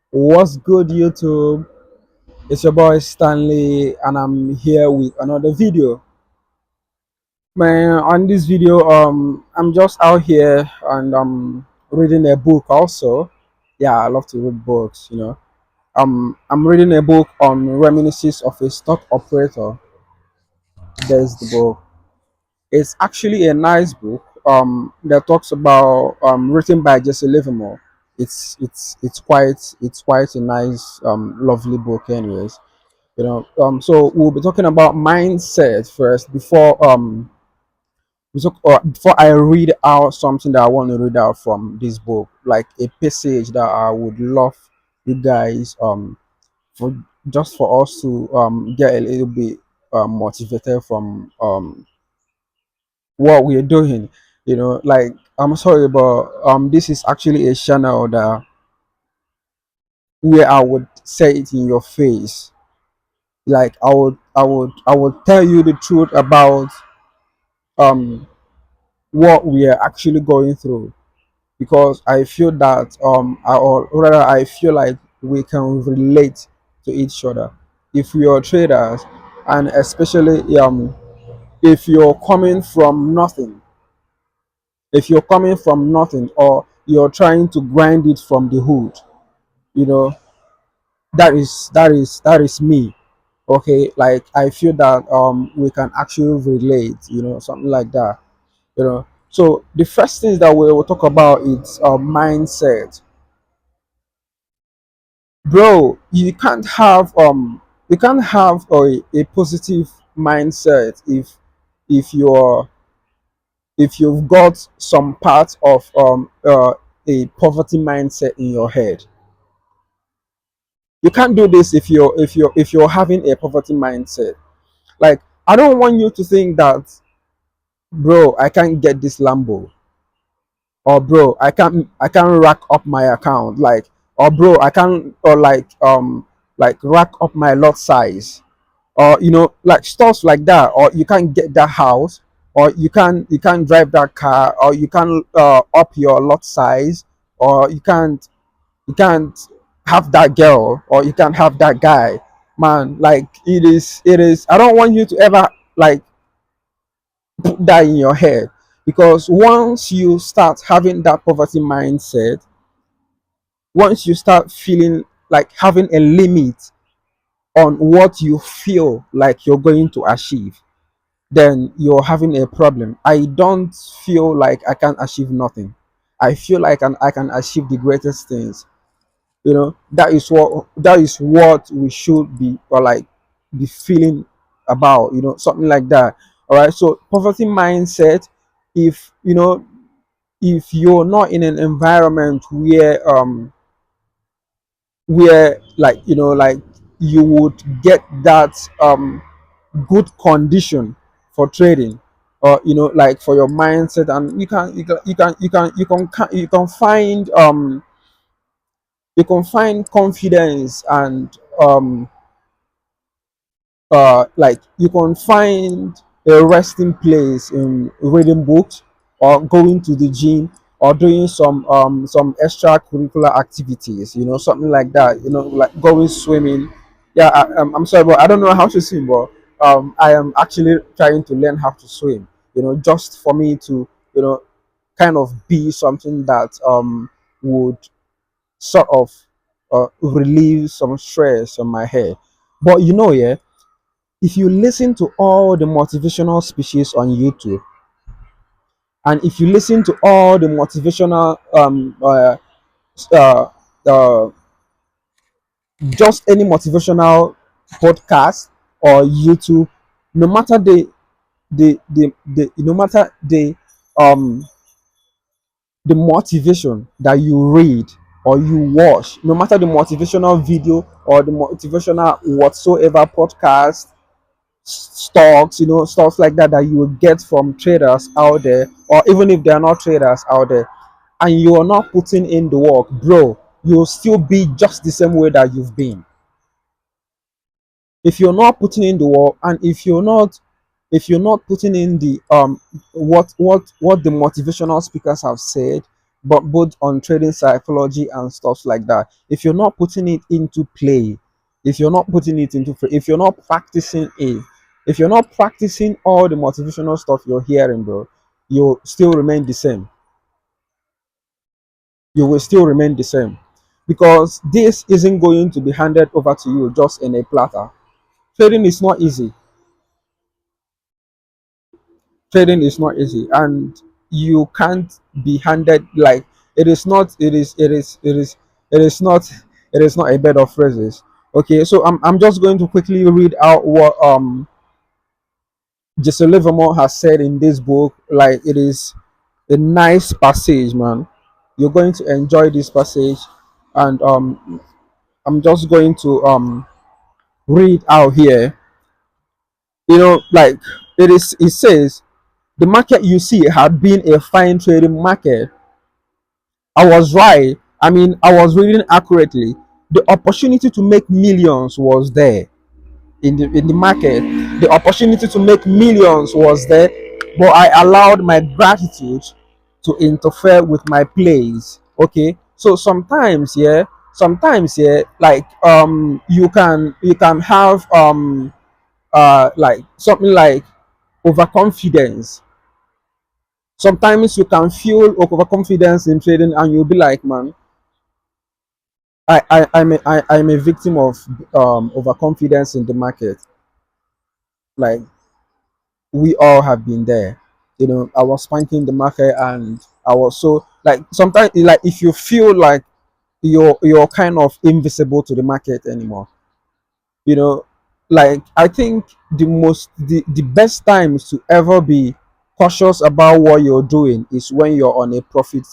What's good, YouTube? It's your boy Stanley, and I'm here with another video. Man, on this video, I'm just out here and I'm reading a book also. Yeah, I love to read books, you know. I'm reading a book on Reminisces of a Stock Operator. There's the book. It's actually a nice book. That talks about written by Jesse Livermore. It's quite a nice lovely book, anyways. So we'll be talking about mindset first before I read out something that I want to read out from this book, like a passage that I would love you guys for just for us to get a little bit motivated from what we're doing. Like, I'm sorry, but this is actually a channel that where I would say it in your face. Like, I would tell you the truth about um what we are actually going through, because I feel that or rather I feel like we can relate to each other if we are traders, and especially if you're coming from nothing. If you're coming from nothing, or you're trying to grind it from the hood, you know that is me. Okay, like, I feel that we can actually relate, something like that. So the first things that we will talk about is mindset. Bro, you can't have a positive mindset if you're if you've got some part of a poverty mindset in your head. You can't do this if you're having a poverty mindset. Like, I don't want you to think that, bro, I can't get this Lambo, or bro, I can't rack up my account, like, or bro, I can't, or like rack up my lot size, or like stuff like that, or you can't get that house, or you can't drive that car, or you can't up your lot size, or you can't have that girl, or you can't have that guy. Man, like, it is I don't want you to ever, like, put that in your head, because once you start having that poverty mindset, once you start feeling like having a limit on what you feel like you're going to achieve, then you're having a problem. I don't feel like I can achieve nothing. I feel like I can achieve the greatest things. That is what we should be, or like, be feeling about, something like that. All right. So poverty mindset, if if you're not in an environment where, like, like, you would get that good condition for trading, or like, for your mindset, and you can find confidence, and like, you can find a resting place in reading books, or going to the gym, or doing some extracurricular activities, something like that, like going swimming. Yeah, I'm sorry, but I don't know how to swim, but I am actually trying to learn how to swim, just for me to, kind of be something that would sort of relieve some stress on my head. But yeah, if you listen to all the motivational speeches on YouTube, and if you listen to all the motivational uh, uh, just any motivational podcast or YouTube, no matter no matter um the motivation that you read or you watch, no matter the motivational video or the motivational whatsoever podcast, stocks, stuff like that, that you will get from traders out there, or even if they are not traders out there, and you are not putting in the work, bro, you'll still be just the same way that you've been. If you're not putting in the work, and if you're not putting in the what the motivational speakers have said, but both on trading psychology and stuff like that. If you're not putting it into play, if you're not putting it into play, if you're not practicing it, if you're not practicing all the motivational stuff you're hearing, bro, you'll still remain the same. You will still remain the same, because this isn't going to be handed over to you just in a platter. Trading is not easy. Trading is not easy, and you can't be handed like it is not. It is not a bed of roses. Okay, so I'm just going to quickly read out what Jesse Livermore has said in this book. Like, it is a nice passage, man. You're going to enjoy this passage, and I'm just going to read out here. Like, it says, the market you see had been a fine trading market. I was right. I mean, I was reading accurately. The opportunity to make millions was there in the market. The opportunity to make millions was there, but I allowed my gratitude to interfere with my plays. Okay, so sometimes, yeah, like you can have like something like overconfidence. Sometimes you can feel overconfidence in trading, and you'll be like, man, I'm a victim of overconfidence in the market. Like, we all have been there. I was spanking the market, and I was so, like, sometimes, like, if you feel like you're kind of invisible to the market anymore, you know like, I think the best times to ever be cautious about what you're doing is when you're on a profit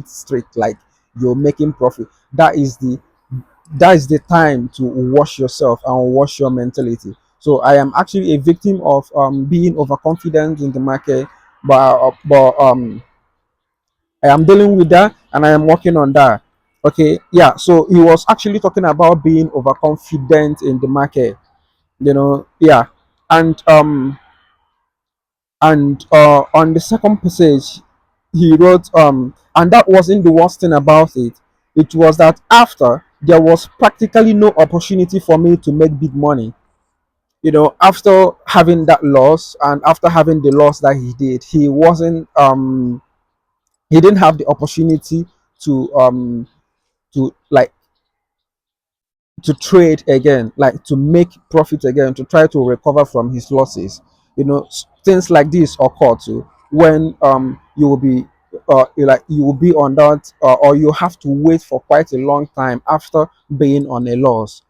streak, like you're making profit. That is the time to wash yourself and wash your mentality. So I am actually a victim of being overconfident in the market, but I am dealing with that, and I am working on that. Okay, yeah. So he was actually talking about being overconfident in the market. Yeah, and on the second passage, he wrote, and that wasn't the worst thing about it. It was that after, there was practically no opportunity for me to make big money. After having that loss, and after having the loss that he did, he didn't have the opportunity to like to trade again, like to make profit again, to try to recover from his losses. Things like this occur too when you will be on that, or you have to wait for quite a long time after being on a loss.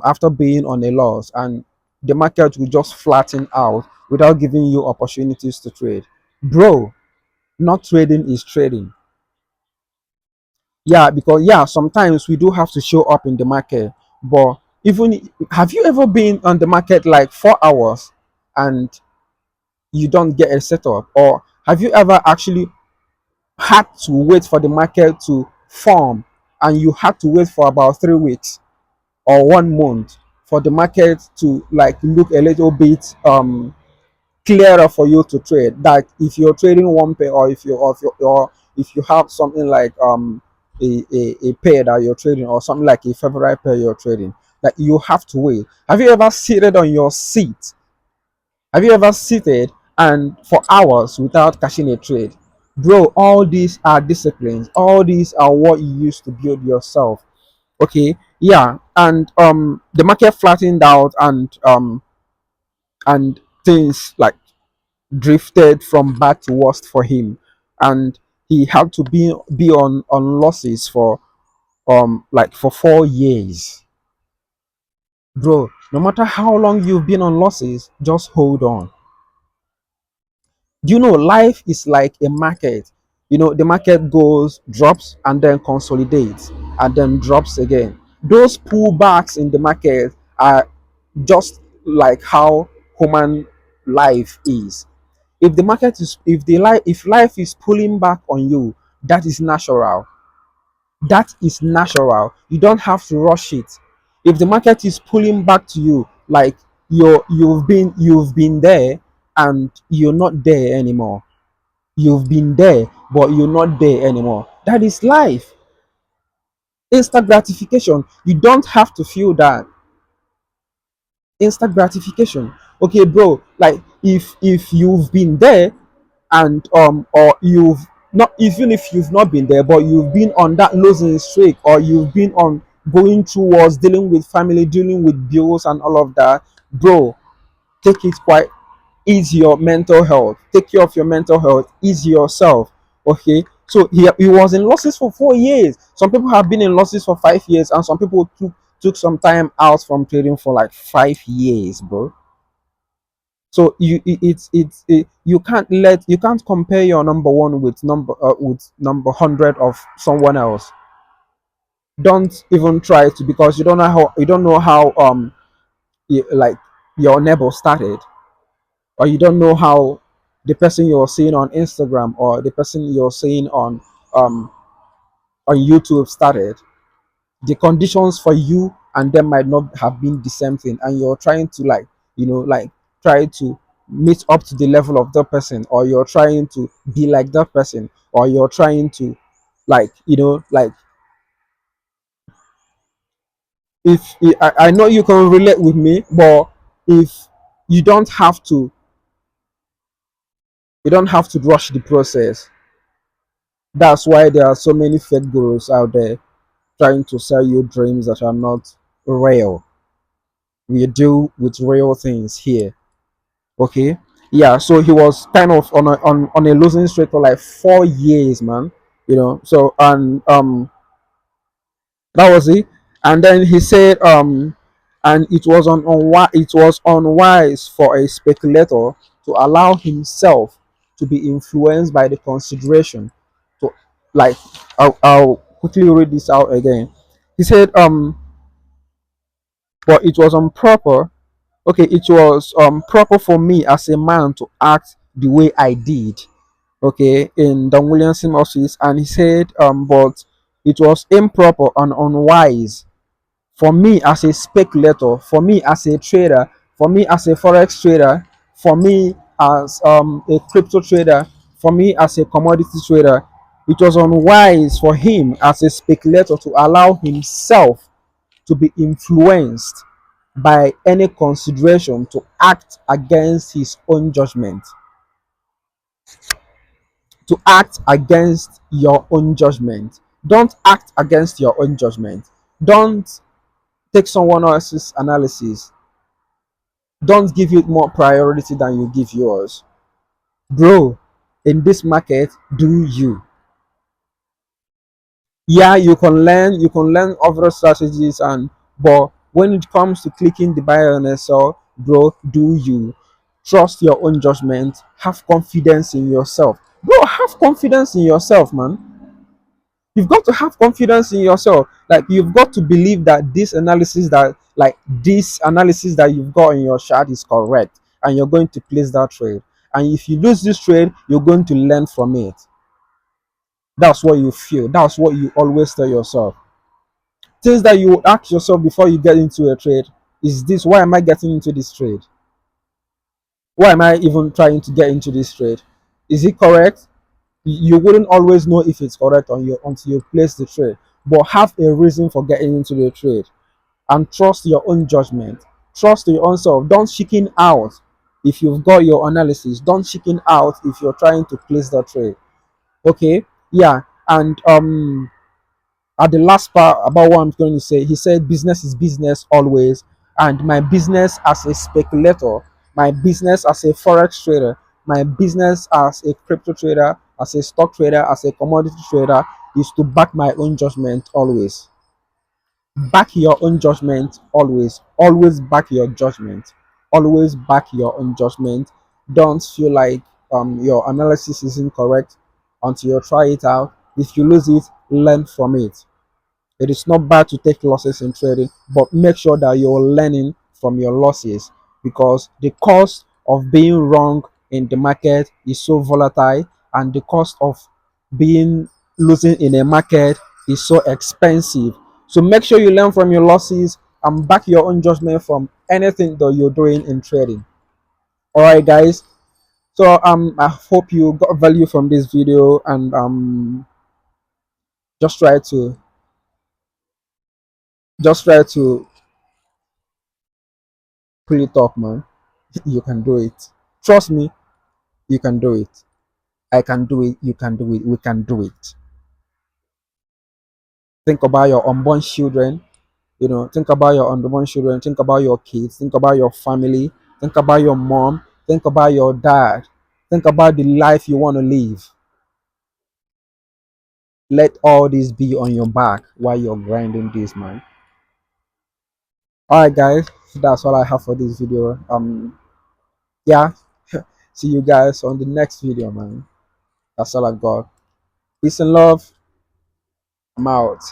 After being on a loss, and the market will just flatten out without giving you opportunities to trade. Bro, not trading is trading. Yeah, because, yeah, sometimes we do have to show up in the market. But even, have you ever been on the market like 4 hours and you don't get a setup? Or have you ever actually had to wait for the market to form, and you had to wait for about 3 weeks or 1 month for the market to like look a little bit clearer for you to trade? That if you're trading one pair, or if you have something like a pair that you're trading, or something like a favorite pair you're trading, that you have to wait. Have you ever seated on your seat? Have you ever seated and for hours without catching a trade? Bro, all these are disciplines. All these are what you use to build yourself. Okay, yeah, and the market flattened out, and things like drifted from bad to worst for him, and he had to be on losses for like for 4 years. Bro, no matter how long you've been on losses, just hold on. Do you know, life is like a market? The market goes, drops, and then consolidates, and then drops again. Those pullbacks in the market are just like how human life is. If life is pulling back on you, that is natural. That is natural. You don't have to rush it. If the market is pulling back to you, like you've been there and you're not there anymore, You've been there, but you're not there anymore. That is life. Instant gratification. You don't have to feel that. Instant gratification. Okay, bro, like if you've been there, and or you've not, even if you've not been there, but you've been on that losing streak, or you've been on going through wars, dealing with family, dealing with bills and all of that, bro, take it quite easy. Your mental health, take care of your mental health, ease yourself. Okay, so he was in losses for 4 years. Some people have been in losses for 5 years, and some people took some time out from trading for like 5 years, bro. So you can't compare your number one with number 100 of someone else. Don't even try to, because you don't know how like your neighbor started, or you don't know how the person you're seeing on Instagram or the person you're seeing um on YouTube started. The conditions for you and them might not have been the same thing, and you're trying to, like, like, try to meet up to the level of that person, or you're trying to be like that person, or you're trying to, like, like, if I know you can relate with me, but if you don't have to you don't have to rush the process. That's why there are so many fake gurus out there trying to sell you dreams that are not real. We deal with real things here. Okay, yeah. So he was kind of on a losing streak for like 4 years, man. So, and that was it. And then he said, and it was unwise for a speculator to allow himself to be influenced by the consideration. To, like, I'll quickly read this out again. He said, but it was improper. Okay, it was proper for me as a man to act the way I did. Okay, in Don Williamson office, and he said, but it was improper and unwise for me as a speculator, for me as a trader, for me as a forex trader, for me as a crypto trader, for me as a commodity trader. It was unwise for him as a speculator to allow himself to be influenced by any consideration to act against his own judgment. To act against your own judgment. Don't act against your own judgment. Don't take someone else's analysis. Don't give it more priority than you give yours. Bro, in this market, do you. Yeah, you can learn other strategies, and but when it comes to clicking the buy and sell, bro, do you. Trust your own judgment. Have confidence in yourself. Bro, have confidence in yourself, man. You've got to have confidence in yourself. Like, you've got to believe that this analysis that you've got in your chart is correct, and you're going to place that trade. And if you lose this trade, you're going to learn from it. That's what you feel. That's what you always tell yourself. Things that you would ask yourself before you get into a trade is this: why am I getting into this trade? Why am I even trying to get into this trade? Is it correct? You wouldn't always know if it's correct until you place the trade, but have a reason for getting into the trade, and trust your own judgment. Trust your own self. Don't chicken out if you've got your analysis. Don't chicken out if you're trying to place the trade. Okay, yeah. And at the last part about what I'm going to say, he said business is business always, and my business as a speculator, my business as a forex trader, my business as a crypto trader, as a stock trader, as a commodity trader, is to back my own judgment always. Back your own judgment always. Always back your judgment. Always back your own judgment. Don't feel like your analysis isn't correct until you try it out. If you lose it, learn from it. It is not bad to take losses in trading, but make sure that you're learning from your losses, because the cost of being wrong in the market is so volatile, and the cost of being losing in a market is so expensive. So make sure you learn from your losses and back your own judgment from anything that you're doing in trading. All right, guys. So I hope you got value from this video, and just try to pull it off, man. You can do it. Trust me, you can do it. I can do it. You can do it. We can do it. Think about your unborn children. Think about your unborn children. Think about your kids. Think about your family. Think about your mom. Think about your dad. Think about the life you want to live. Let all this be on your back while you're grinding this, man. All right, guys. That's all I have for this video. Yeah. See you guys on the next video, man. That's all I got. Peace and love. I'm out.